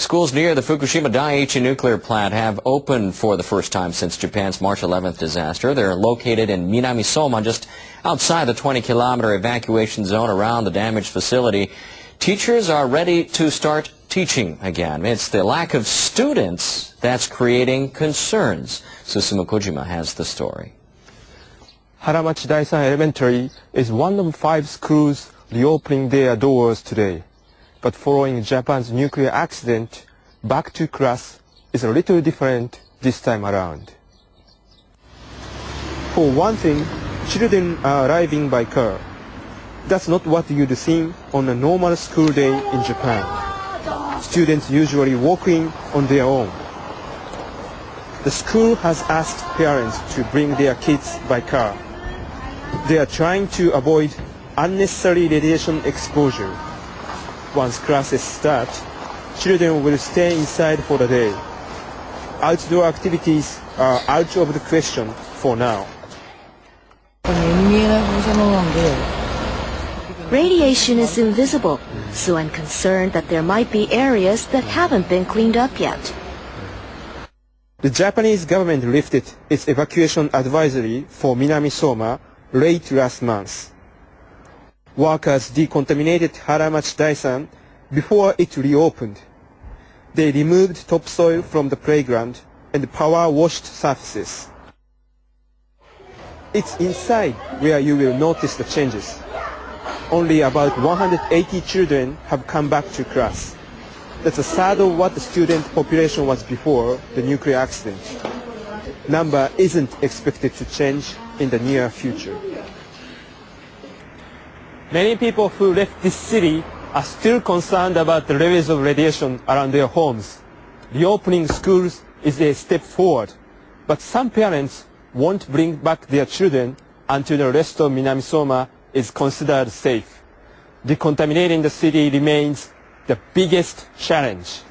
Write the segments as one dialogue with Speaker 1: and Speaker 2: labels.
Speaker 1: Schools near the Fukushima Daiichi nuclear plant have opened for the first time since Japan's March 11th disaster. They're located in Minamisoma, just outside the 20-kilometer evacuation zone around the damaged facility. Teachers are ready to start teaching again. It's the lack of students that's creating concerns. Susumu Kojima has the story.
Speaker 2: Haramachi Daisan Elementary is one of 5 schools reopening their doors today. But following Japan's nuclear accident, back to class is a little different this time around. For one thing, children are arriving by car. That's not what you'd see on a normal school day in Japan. Students usually walk in on their own. The school has asked parents to bring their kids by car. They are trying to avoid unnecessary radiation exposure. Once classes start, children will stay inside for the day. Outdoor activities are out of the question for now.
Speaker 3: Radiation is invisible, so I'm concerned that there might be areas that haven't been cleaned up yet.
Speaker 2: The Japanese government lifted its evacuation advisory for Minamisoma late last month. Workers decontaminated Haramachi Daisan before it reopened. They removed topsoil from the playground and power-washed surfaces. It's inside where you will notice the changes. Only about 180 children have come back to class. That's a third of what the student population was before the nuclear accident. Number isn't expected to change in the near future. Many people who left this city are still concerned about the levels of radiation around their homes. Reopening schools is a step forward, but some parents won't bring back their children until the rest of Minamisoma is considered safe. Decontaminating the city remains the biggest challenge.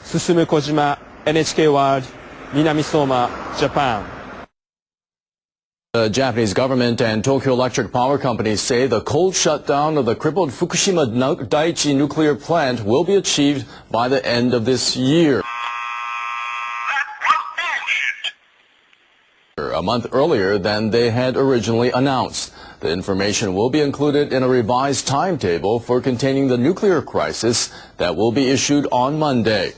Speaker 2: Susumu Kojima, NHK World, Minamisoma, Japan.
Speaker 1: The Japanese government and Tokyo Electric Power Company say the cold shutdown of the crippled Fukushima Daiichi nuclear plant will be achieved by the end of this year. A month earlier than they had originally announced. The information will be included in a revised timetable for containing the nuclear crisis that will be issued on Monday.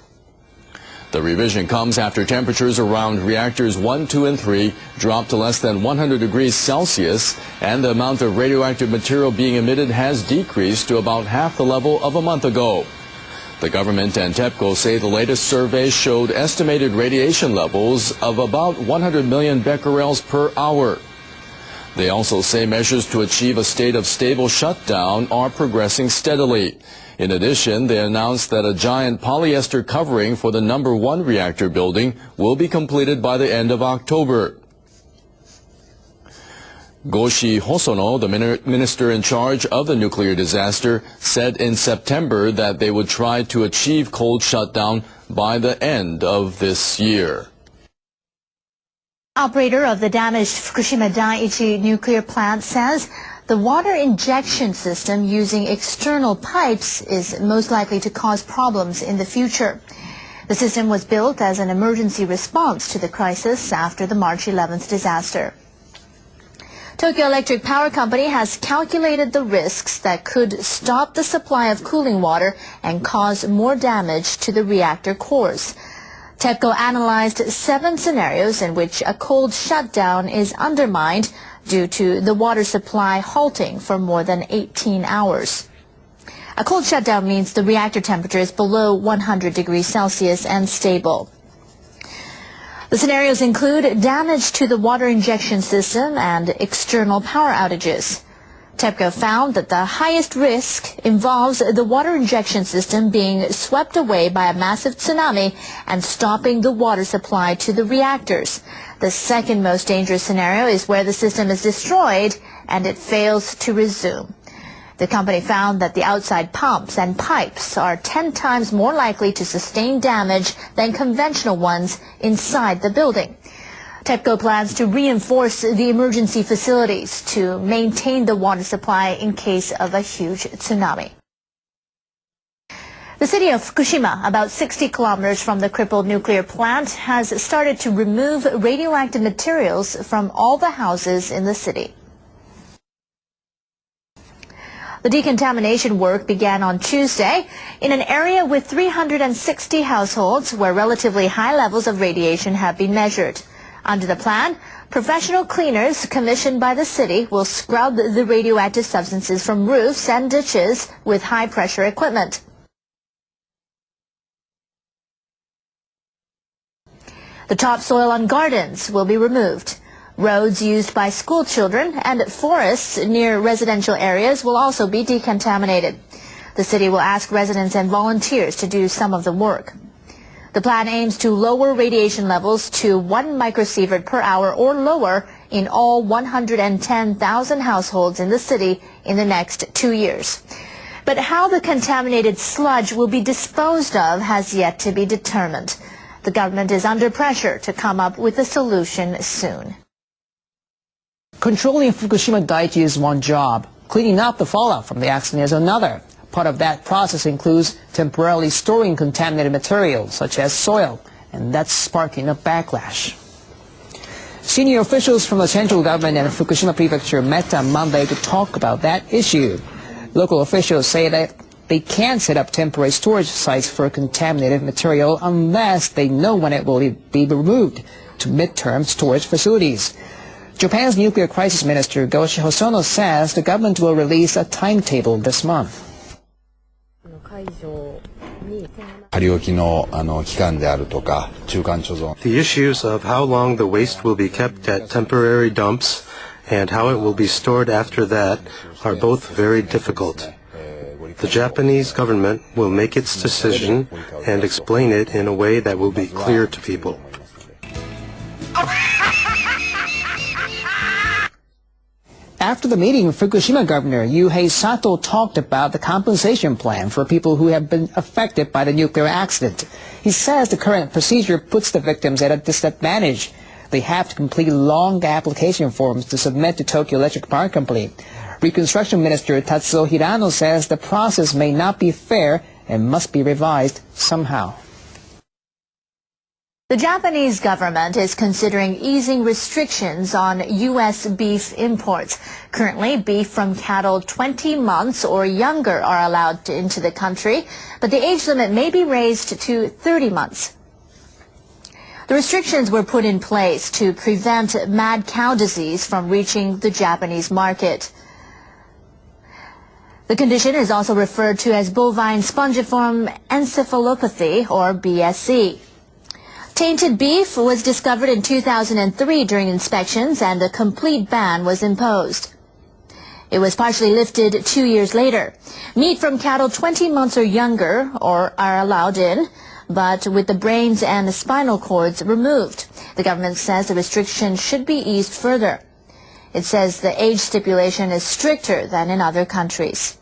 Speaker 1: The revision comes after temperatures around reactors 1, 2, and 3 dropped to less than 100 degrees Celsius, and the amount of radioactive material being emitted has decreased to about half the level of a month ago. The government and TEPCO say the latest survey showed estimated radiation levels of about 100 million becquerels per hour. They also say measures to achieve a state of stable shutdown are progressing steadily. In addition, they announced that a giant polyester covering for the number 1 reactor building will be completed by the end of October. Goshi Hosono, the minister in charge of the nuclear disaster, said in September that they would try to achieve cold shutdown by the end of this year.
Speaker 4: Operator of the damaged Fukushima Daiichi nuclear plant says the water injection system using external pipes is most likely to cause problems in the future. The system was built as an emergency response to the crisis after the March 11th disaster. Tokyo Electric Power Company has calculated the risks that could stop the supply of cooling water and cause more damage to the reactor cores. TEPCO analyzed 7 scenarios in which a cold shutdown is undermined due to the water supply halting for more than 18 hours. A cold shutdown means the reactor temperature is below 100 degrees Celsius and stable. The scenarios include damage to the water injection system and external power outages. TEPCO found that the highest risk involves the water injection system being swept away by a massive tsunami and stopping the water supply to the reactors. The second most dangerous scenario is where the system is destroyed and it fails to resume. The company found that the outside pumps and pipes are 10 times more likely to sustain damage than conventional ones inside the building. TEPCO plans to reinforce the emergency facilities to maintain the water supply in case of a huge tsunami. The city of Fukushima, about 60 kilometers from the crippled nuclear plant, has started to remove radioactive materials from all the houses in the city. The decontamination work began on Tuesday in an area with 360 households where relatively high levels of radiation have been measured. Under the plan, professional cleaners commissioned by the city will scrub the radioactive substances from roofs and ditches with high-pressure equipment. The topsoil on gardens will be removed. Roads used by school children and forests near residential areas will also be decontaminated. The city will ask residents and volunteers to do some of the work. The plan aims to lower radiation levels to 1 microsievert per hour or lower in all 110,000 households in the city in the next 2 years. But how the contaminated sludge will be disposed of has yet to be determined. The government is under pressure to come up with a solution soon.
Speaker 5: Controlling Fukushima Daiichi is one job. Cleaning up the fallout from the accident is another. Part of that process includes temporarily storing contaminated materials, such as soil, and that's sparking a backlash. Senior officials from the central government and Fukushima Prefecture met on Monday to talk about that issue. Local officials say that they can't set up temporary storage sites for contaminated material unless they know when it will be removed to midterm storage facilities. Japan's nuclear crisis minister Goshi Hosono says the government will release a timetable this month.
Speaker 6: The issues of how long the waste will be kept at temporary dumps and how it will be stored after that are both very difficult. The Japanese government will make its decision and explain it in a way that will be clear to people.
Speaker 5: After the meeting, Fukushima Governor Yuhei Sato talked about the compensation plan for people who have been affected by the nuclear accident. He says the current procedure puts the victims at a disadvantage. They have to complete long application forms to submit to Tokyo Electric Power Company. Reconstruction Minister Tatsuo Hirano says the process may not be fair and must be revised somehow.
Speaker 4: The Japanese government is considering easing restrictions on U.S. beef imports. Currently, beef from cattle 20 months or younger are allowed into the country, but the age limit may be raised to 30 months. The restrictions were put in place to prevent mad cow disease from reaching the Japanese market. The condition is also referred to as bovine spongiform encephalopathy, or BSE. Tainted beef was discovered in 2003 during inspections, and a complete ban was imposed. It was partially lifted 2 years later. Meat from cattle 20 months or younger are allowed in, but with the brains and the spinal cords removed. The government says the restriction should be eased further. It says the age stipulation is stricter than in other countries.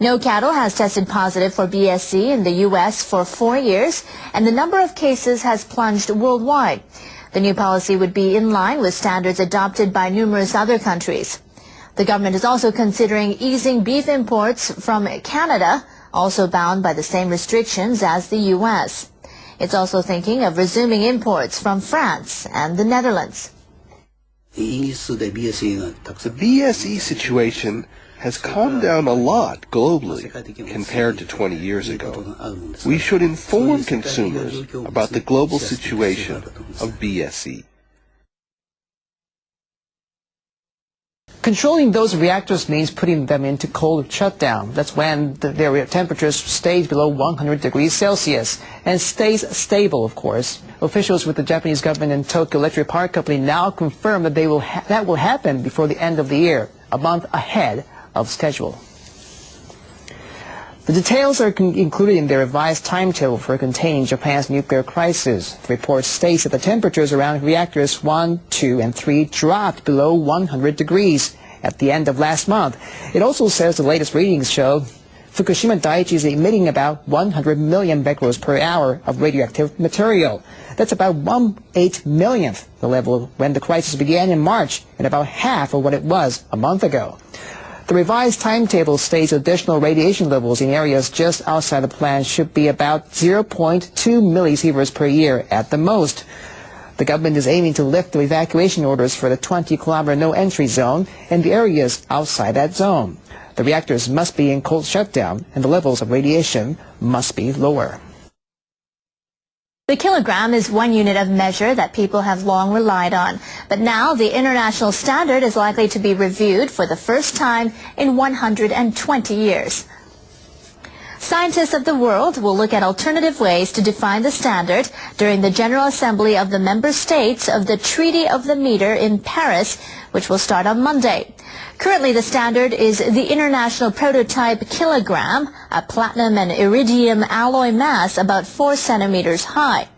Speaker 4: No cattle has tested positive for BSE in the U.S. for 4 years, and the number of cases has plunged worldwide. The new policy would be in line with standards adopted by numerous other countries. The government is also considering easing beef imports from Canada, also bound by the same restrictions as the U.S. It's also thinking of resuming imports from France and the Netherlands.
Speaker 7: The BSE situation has calmed down a lot globally compared to 20 years ago. We should inform consumers about the global situation of BSE.
Speaker 5: Controlling those reactors means putting them into cold shutdown. That's when their temperatures stays below 100 degrees Celsius and stays stable, of course. Officials with the Japanese government and Tokyo Electric Power Company now confirm that that will happen before the end of the year, a month ahead of schedule. The details are included in the revised timetable for containing Japan's nuclear crisis. The report states that the temperatures around reactors 1, 2, and 3 dropped below 100 degrees at the end of last month. It also says the latest readings show Fukushima Daiichi is emitting about 100 million becquerels per hour of radioactive material. That's about 1/8 millionth the level when the crisis began in March and about half of what it was a month ago. The revised timetable states additional radiation levels in areas just outside the plant should be about 0.2 millisieverts per year at the most. The government is aiming to lift the evacuation orders for the 20-kilometer no-entry zone and the areas outside that zone. The reactors must be in cold shutdown and the levels of radiation must be lower.
Speaker 4: The kilogram is one unit of measure that people have long relied on, but now the international standard is likely to be reviewed for the first time in 120 years. Scientists of the world will look at alternative ways to define the standard during the General Assembly of the member states of the Treaty of the Meter in Paris, which will start on Monday. Currently, the standard is the international prototype kilogram, a platinum and iridium alloy mass about 4 centimeters high.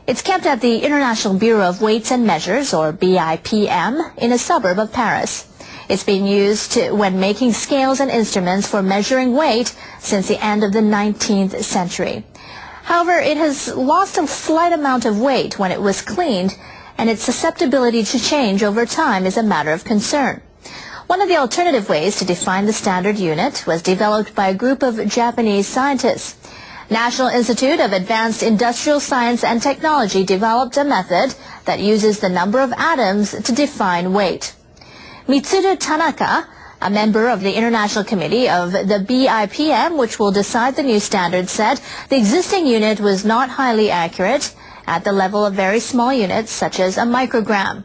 Speaker 4: It's kept at the International Bureau of Weights and Measures, or BIPM, in a suburb of Paris. It's been used when making scales and instruments for measuring weight since the end of the 19th century. However, it has lost a slight amount of weight when it was cleaned, and its susceptibility to change over time is a matter of concern. One of the alternative ways to define the standard unit was developed by a group of Japanese scientists. National Institute of Advanced Industrial Science and Technology developed a method that uses the number of atoms to define weight. Mitsuru Tanaka, a member of the International Committee of the BIPM, which will decide the new standard, said the existing unit was not highly accurate at the level of very small units such as a microgram.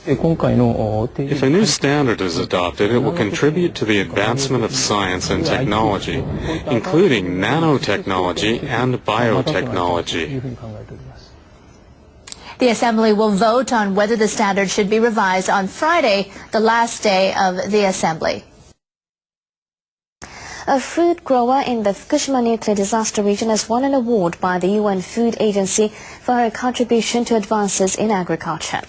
Speaker 8: If a new standard is adopted, it will contribute to the advancement of science and technology, including nanotechnology and biotechnology.
Speaker 4: The Assembly will vote on whether the standard should be revised on Friday, the last day of the Assembly.
Speaker 3: A fruit grower in the Fukushima nuclear disaster region has won an award by the UN Food Agency for her contribution to advances in agriculture.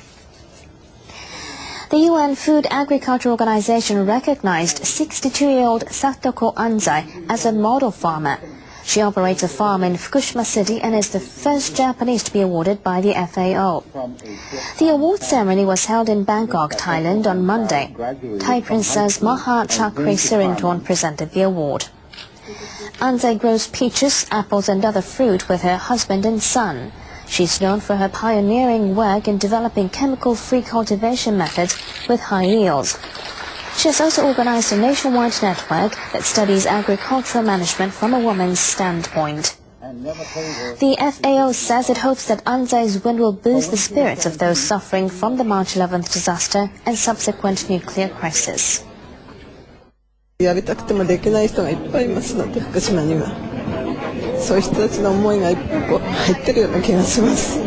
Speaker 3: The UN Food Agriculture Organization recognized 62-year-old Satoko Anzai as a model farmer. She operates a farm in Fukushima City and is the first Japanese to be awarded by the FAO. The award ceremony was held in Bangkok, Thailand on Monday. Thai Princess Maha Chakri Sirinthorn presented the award. Anzai grows peaches, apples and other fruit with her husband and son. She's known for her pioneering work in developing chemical-free cultivation methods with high yields. She has also organized a nationwide network that studies agricultural management from a woman's standpoint. The FAO says it hopes that Anzai's win will boost the spirits of those suffering from the March 11th disaster and subsequent nuclear crisis.
Speaker 9: やりたくてもできない人がいっぱいいますので、福島にはそういう人たちの思いが入ってるような気がします。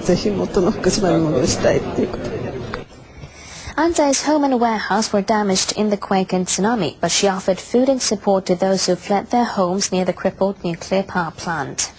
Speaker 9: ぜひ元の福島に戻したいということで。
Speaker 3: Anzai's home and warehouse were damaged in the quake and tsunami, but she offered food and support to those who fled their homes near the crippled nuclear power plant.